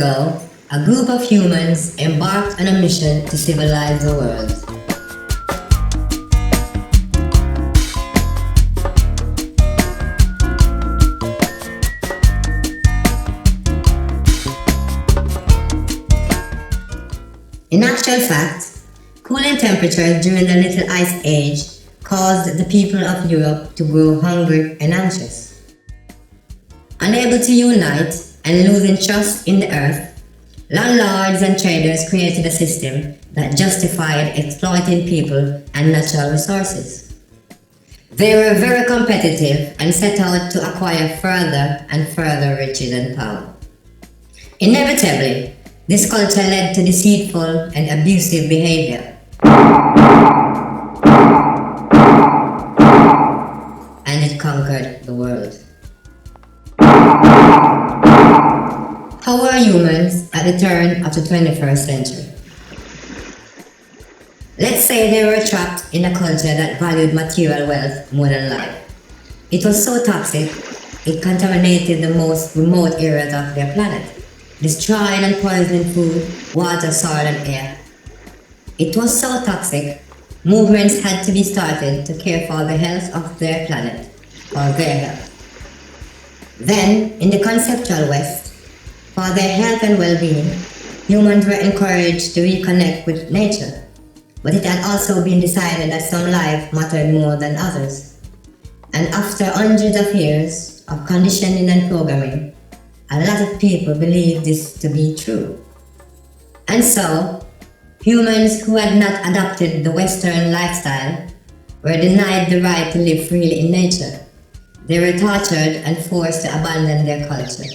ago, a group of humans embarked on a mission to civilize the world. In actual fact, cooling temperatures during the Little Ice Age caused the people of Europe to grow hungry and anxious. Unable to unite and losing trust in the earth, landlords and traders created a system that justified exploiting people and natural resources. They were very competitive and set out to acquire further and further riches and power. Inevitably, this culture led to deceitful and abusive behavior. And it conquered the world. How were humans at the turn of the 21st century? Let's say they were trapped in a culture that valued material wealth more than life. It was so toxic, it contaminated the most remote areas of their planet, destroying and poisoning food, water, soil, and air. It was so toxic, movements had to be started to care for the health of their planet, or their health. Then, in the conceptual West, for their health and well-being, humans were encouraged to reconnect with nature, but it had also been decided that some life mattered more than others. And after hundreds of years of conditioning and programming, a lot of people believed this to be true. And so, humans who had not adopted the Western lifestyle were denied the right to live freely in nature. They were tortured and forced to abandon their culture.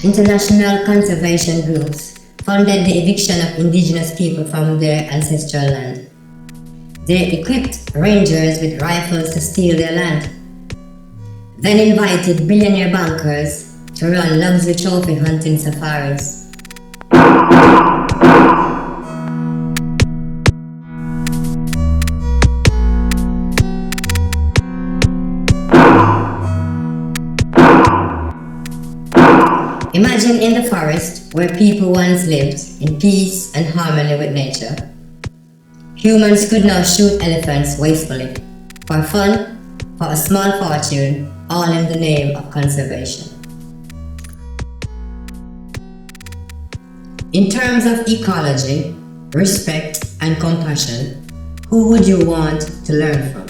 International conservation groups funded the eviction of indigenous people from their ancestral land. They equipped rangers with rifles to steal their land, then invited billionaire bankers to run luxury trophy hunting safaris. Imagine in the forest where people once lived in peace and harmony with nature. Humans could now shoot elephants wastefully, for fun, for a small fortune, all in the name of conservation. In terms of ecology, respect, and compassion, who would you want to learn from?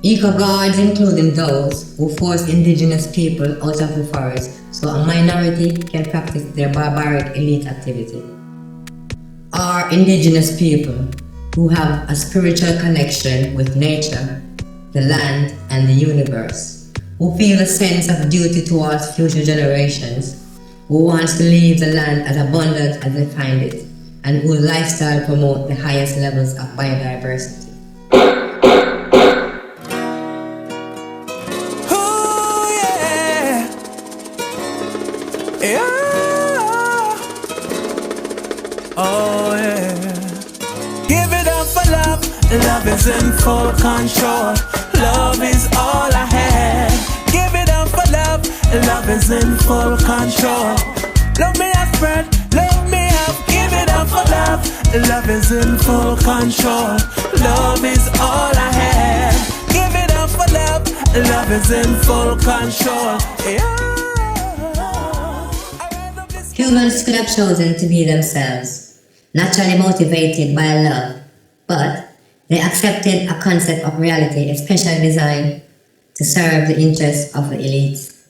Eco-guards including those who force indigenous people out of the forest so a minority can practice their barbaric elite activity. Or indigenous people who have a spiritual connection with nature, the land, and the universe, who feel a sense of duty towards future generations, who wants to leave the land as abundant as they find it, and whose lifestyle promote the highest levels of biodiversity. Yeah. Oh yeah. Give it up for love. Love is in full control. Love is all I have. Give it up for love. Love is in full control. Love me have spread. Love me have. Give it up for love. Love is in full control. Love is all I have. Give it up for love. Love is in full control. Yeah. Humans could have chosen to be themselves, naturally motivated by love, but they accepted a concept of reality especially designed to serve the interests of the elites.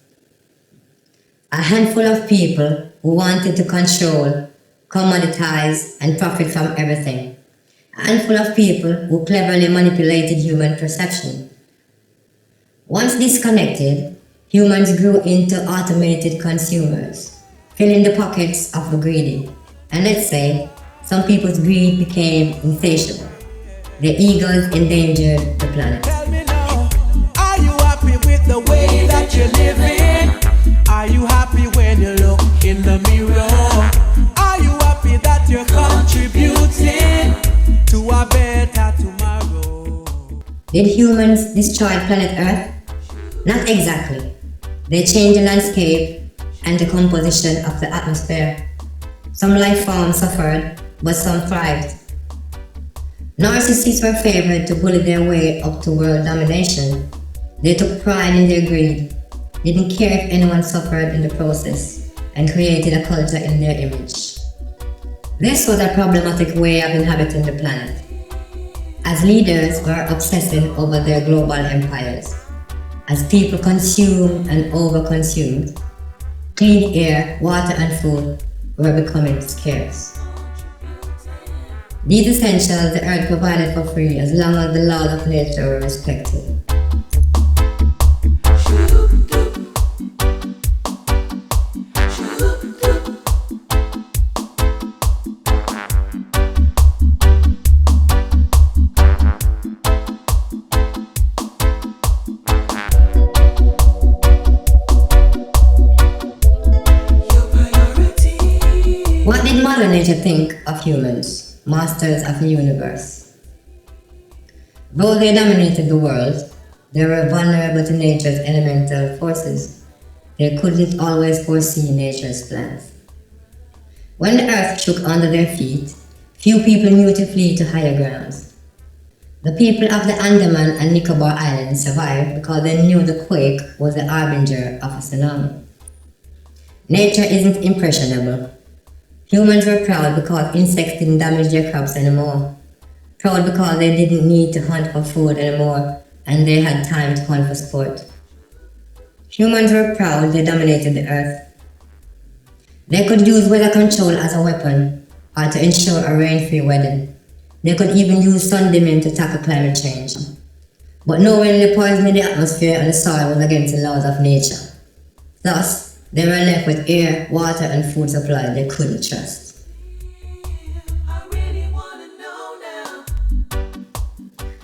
A handful of people who wanted to control, commoditize, and profit from everything. A handful of people who cleverly manipulated human perception. Once disconnected, humans grew into automated consumers, filling the pockets of the greedy. And let's say, some people's greed became insatiable. Their egos endangered the planet. Tell me now, are you happy with the way that you're living? Are you happy when you look in the mirror? Are you happy that you're contributing humans destroyed planet Earth? Not exactly. They changed the landscape and the composition of the atmosphere. Some life forms suffered, but some thrived. Narcissists were favored to bully their way up to world domination. They took pride in their greed, didn't care if anyone suffered in the process, and created a culture in their image. This was a problematic way of inhabiting the planet, as leaders were obsessing over their global empires. As people consumed and overconsumed, clean air, water, and food were becoming scarce. These essentials the earth provided for free as long as the laws of nature were respected. What did Mother Nature think of humans, masters of the universe? Though they dominated the world, they were vulnerable to nature's elemental forces. They couldn't always foresee nature's plans. When the earth shook under their feet, few people knew to flee to higher grounds. The people of the Andaman and Nicobar Islands survived because they knew the quake was the harbinger of a tsunami. Nature isn't impressionable. Humans were proud because insects didn't damage their crops anymore. Proud because they didn't need to hunt for food anymore and they had time to hunt for sport. Humans were proud they dominated the earth. They could use weather control as a weapon or to ensure a rain-free weather. They could even use sun dimming to tackle climate change. But knowing the poison in the atmosphere and the soil was against the laws of nature. Thus, they were left with air, water, and food supply they couldn't trust.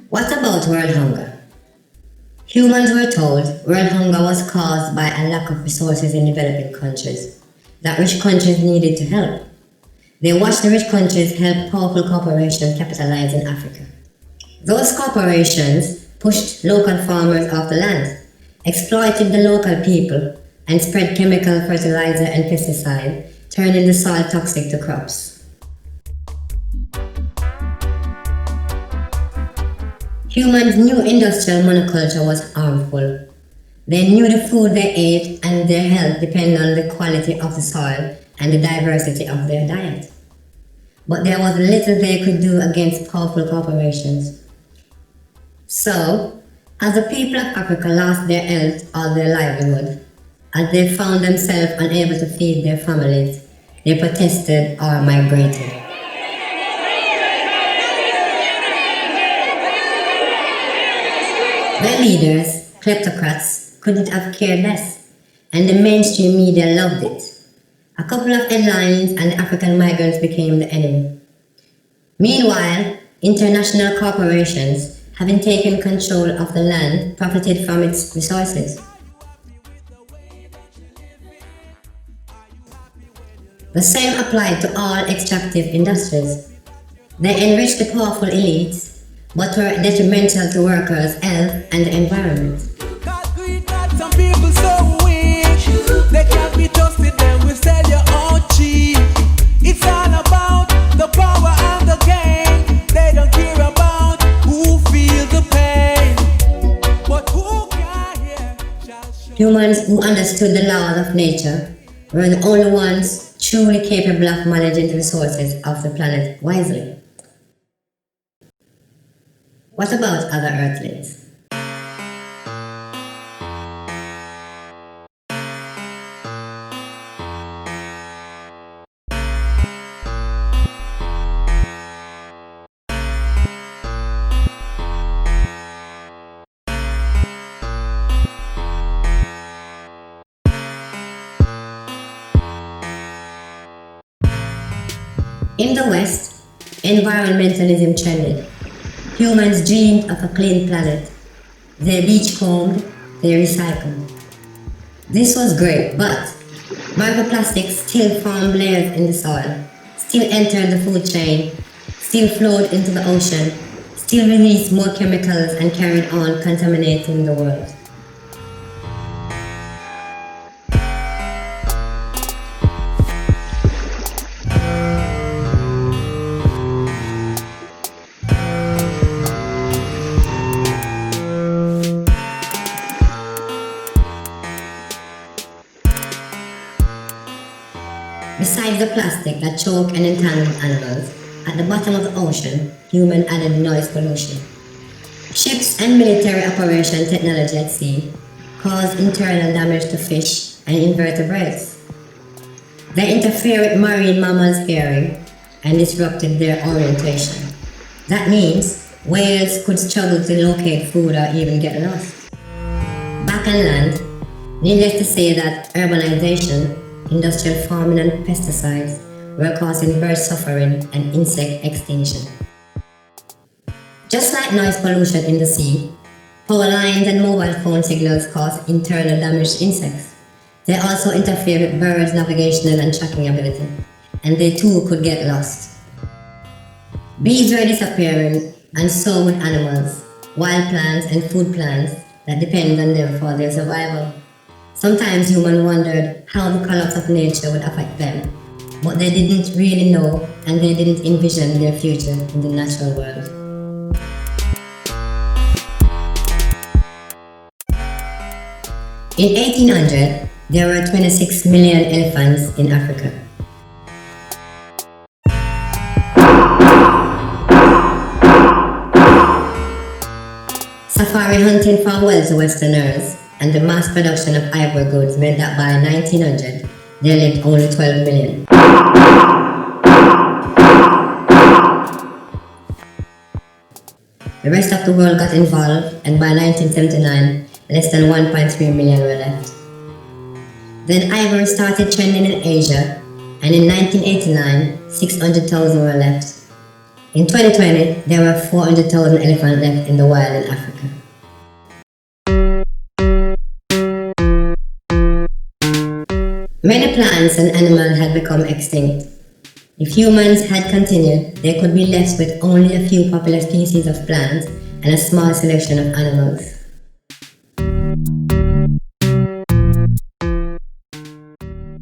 What about world hunger? Humans were told world hunger was caused by a lack of resources in developing countries, that rich countries needed to help. They watched the rich countries help powerful corporations capitalize in Africa. Those corporations pushed local farmers off the land, exploited the local people, and spread chemical fertilizer and pesticide, turning the soil toxic to crops. Humans knew industrial monoculture was harmful. They knew the food they ate and their health depended on the quality of the soil and the diversity of their diet. But there was little they could do against powerful corporations. So, as the people of Africa lost their health or their livelihood, as they found themselves unable to feed their families, they protested or migrated. Their leaders, kleptocrats, couldn't have cared less, and the mainstream media loved it. A couple of headlines and the African migrants became the enemy. Meanwhile, international corporations, having taken control of the land, profited from its resources. The same applied to all extractive industries. They enriched the powerful elites, but were detrimental to workers' health and the environment. Some people so weak, they can't be trusted, then we sell you all cheap. It's all about the power and the gain. They don't care about who feels the pain, but who can hear shall show. Humans who understood the laws of nature were the only ones truly capable of managing the resources of the planet wisely. What about other Earthlings? In the West, environmentalism trended. Humans dreamed of a clean planet. They beachcombed, they recycled. This was great, but microplastics still formed layers in the soil, still entered the food chain, still flowed into the ocean, still released more chemicals and carried on contaminating the world. Besides the plastic that choke and entangle animals, at the bottom of the ocean, human added noise pollution. Ships and military operation technology at sea cause internal damage to fish and invertebrates. They interfere with marine mammals' hearing and disrupted their orientation. That means whales could struggle to locate food or even get lost. Back on land, needless to say that urbanization, industrial farming and pesticides were causing bird suffering and insect extinction. Just like noise pollution in the sea, power lines and mobile phone signals cause internal damage to insects. They also interfere with birds' navigational and tracking ability, and they too could get lost. Bees were disappearing, and so would animals, wild plants and food plants that depend on them for their survival. Sometimes humans wondered how the collapse of nature would affect them, but they didn't really know and they didn't envision their future in the natural world. In 1800, there were 26 million elephants in Africa. Safari hunting for wealth to Westerners and the mass production of ivory goods meant that by 1900, there lived only 12 million. The rest of the world got involved, and by 1979, less than 1.3 million were left. Then ivory started trending in Asia, and in 1989, 600,000 were left. In 2020, there were 400,000 elephants left in the wild in Africa. Many plants and animals had become extinct. If humans had continued, they could be left with only a few popular species of plants and a small selection of animals.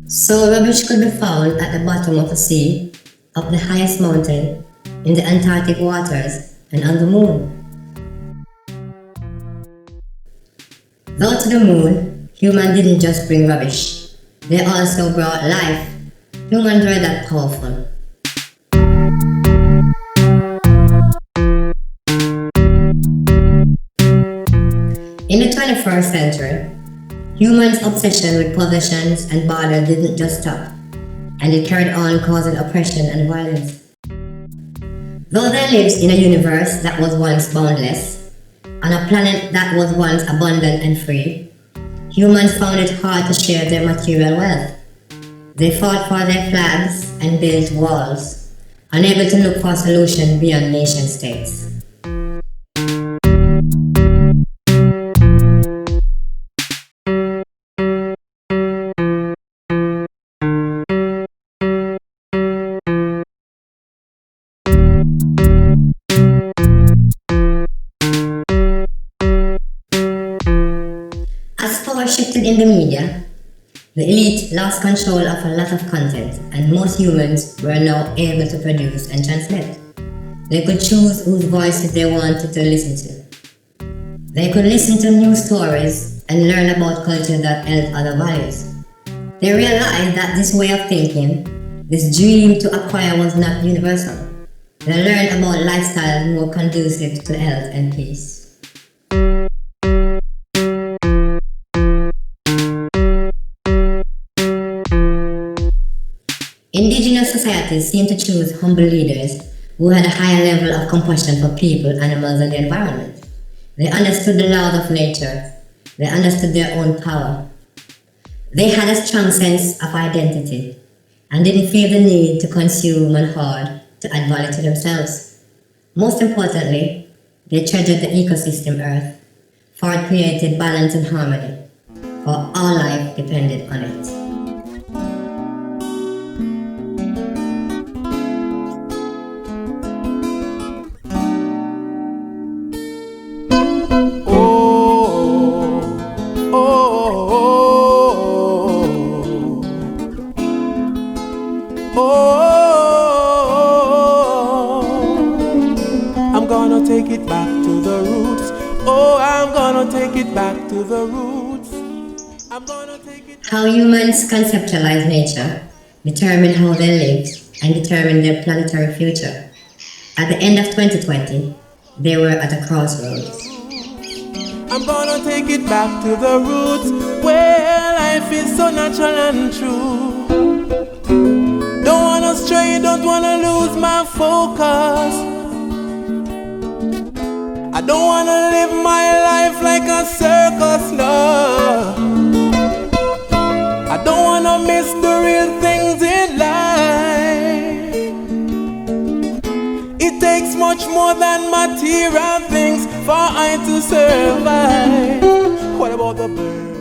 So rubbish could be found at the bottom of the sea, up the highest mountain, in the Antarctic waters, and on the moon. Though to the moon, humans didn't just bring rubbish. They also brought life. Humans were that powerful. In the 21st century, humans' obsession with possessions and borders didn't just stop, and it carried on causing oppression and violence. Though they lived in a universe that was once boundless, on a planet that was once abundant and free, humans found it hard to share their material wealth. They fought for their flags and built walls, unable to look for solutions beyond nation states. As power shifted in the media, the elite lost control of a lot of content, and most humans were now able to produce and transmit. They could choose whose voices they wanted to listen to. They could listen to news stories and learn about culture that held other values. They realized that this way of thinking, this dream to acquire, was not universal. They learned about lifestyles more conducive to health and peace. Indigenous societies seem to choose humble leaders who had a higher level of compassion for people, animals, and the environment. They understood the laws of nature. They understood their own power. They had a strong sense of identity and didn't feel the need to consume and hoard to add value to themselves. Most importantly, they treasured the ecosystem Earth, for it created balance and harmony, for all life depended on it. it back to the roots. Oh, I'm gonna take it back to the roots. I'm gonna take it. How humans conceptualize nature, determine how they live, and determine their planetary future. At the end of 2020, they were at a crossroads. I'm gonna take it back to the roots, where life is so natural and true. Don't wanna stray, don't wanna lose my focus. I don't wanna live my life like a circus, no. I don't wanna miss the real things in life. It takes much more than material things for I to survive. What about the birds?